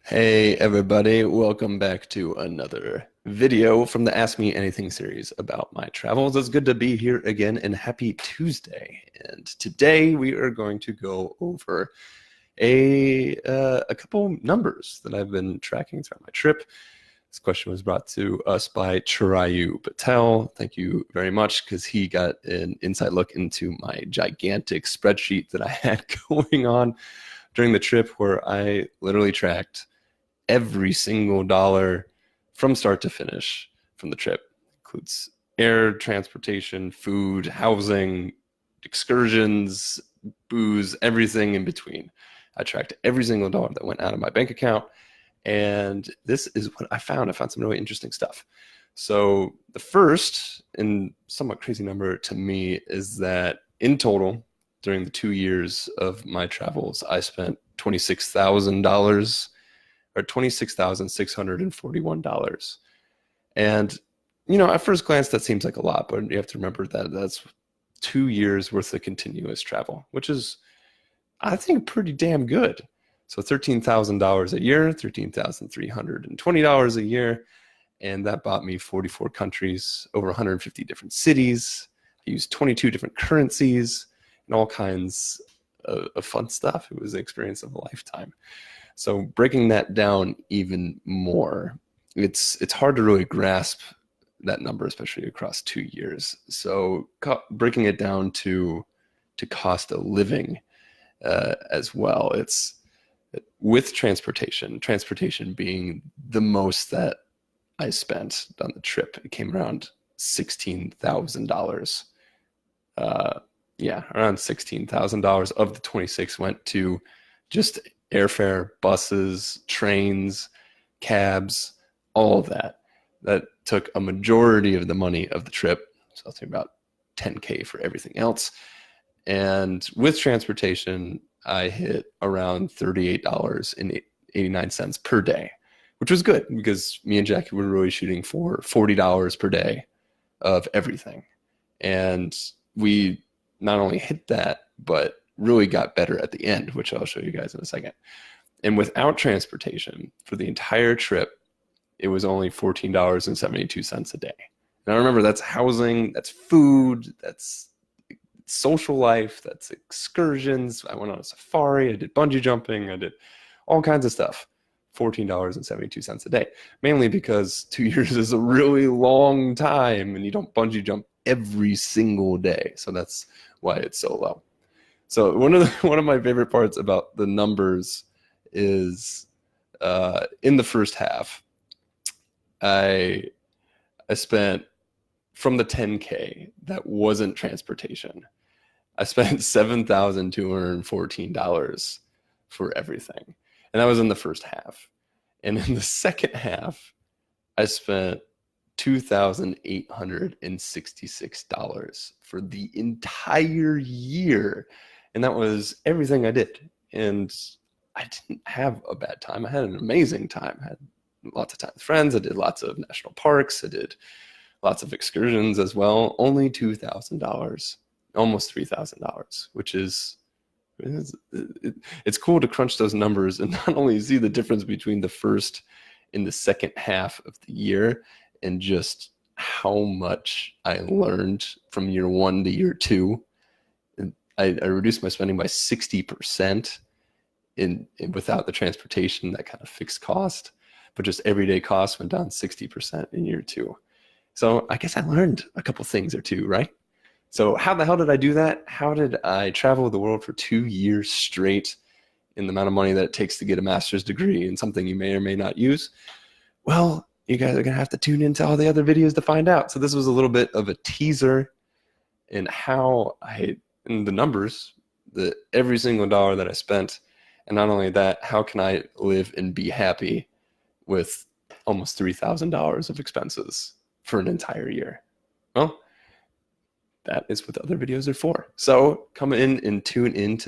Hey everybody, welcome back to another video from the Ask Me Anything series about my travels. It's good to be here again and happy Tuesday. And today we are going to go over a couple numbers that I've been tracking throughout my trip. This question was brought to us by Chirayu Patel. Thank you very much because he got an inside look into my gigantic spreadsheet that I had going on during the trip where I literally tracked every single dollar from start to finish from the trip. Includes air, transportation, food, housing, excursions, booze, everything in between. I tracked every single dollar that went out of my bank account. And this is what I found. I found some really interesting stuff. So the first and somewhat crazy number to me is that in total, during the 2 years of my travels, I spent $26,000 or $26,641. And, at first glance, that seems like a lot, but you have to remember that that's 2 years worth of continuous travel, which is, I think, pretty damn good. So $13,000 a year, $13,320 a year. And that bought me 44 countries, over 150 different cities. I used 22 different currencies and all kinds of fun stuff. It was the experience of a lifetime. So breaking that down even more, it's hard to really grasp that number, especially across 2 years. So breaking it down to cost of living as well. It's with transportation being the most that I spent on the trip. It came around $16,000. Yeah, around $16,000 of the 26 went to just airfare, buses, trains, cabs, all of that. That took a majority of the money of the trip. So I'll say about 10K for everything else. And with transportation, I hit around $38.89 per day, which was good because me and Jackie were really shooting for $40 per day of everything. And we not only hit that, but really got better at the end, which I'll show you guys in a second. And without transportation for the entire trip, it was only $14.72 a day. Now remember, that's housing, that's food, that's social life, that's excursions. I went on a safari, I did bungee jumping, I did all kinds of stuff. $14.72 a day, mainly because 2 years is a really long time and you don't bungee jump every single day. So that's why it's so low. So one of my favorite parts about the numbers is in the first half, I spent from the 10K that wasn't transportation. I spent $7,214 for everything, and that was in the first half. And in the second half, I spent $2,866 for the entire year. And that was everything I did. And I didn't have a bad time. I had an amazing time. I had lots of time with friends. I did lots of national parks. I did lots of excursions as well. Only $2,000, almost $3,000, which is it's cool to crunch those numbers and not only see the difference between the first and the second half of the year and just how much I learned from year one to year two. I reduced my spending by 60% without the transportation, that kind of fixed cost, but just everyday costs went down 60% in year two. So I guess I learned a couple things or two, right? So how the hell did I do that? How did I travel the world for 2 years straight in the amount of money that it takes to get a master's degree in something you may or may not use? Well, you guys are going to have to tune into all the other videos to find out. So this was a little bit of a teaser in how in the numbers, every single dollar that I spent. And not only that, how can I live and be happy with almost $3,000 of expenses for an entire year? Well, that is what the other videos are for. So come in and tune in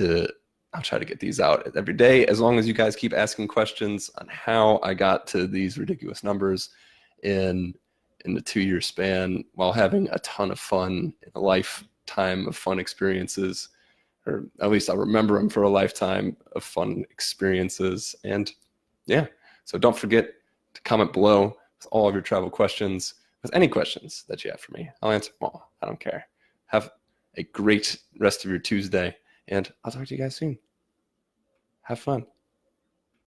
I'll try to get these out every day, as long as you guys keep asking questions on how I got to these ridiculous numbers in the 2 year span while having a ton of fun in a lifetime of fun experiences, or at least I'll remember them for a lifetime of fun experiences. And yeah, So don't forget to comment below with all of your travel questions, with any questions that you have for me. I'll answer them all. I don't care. Have a great rest of your Tuesday, and I'll talk to you guys soon. Have fun.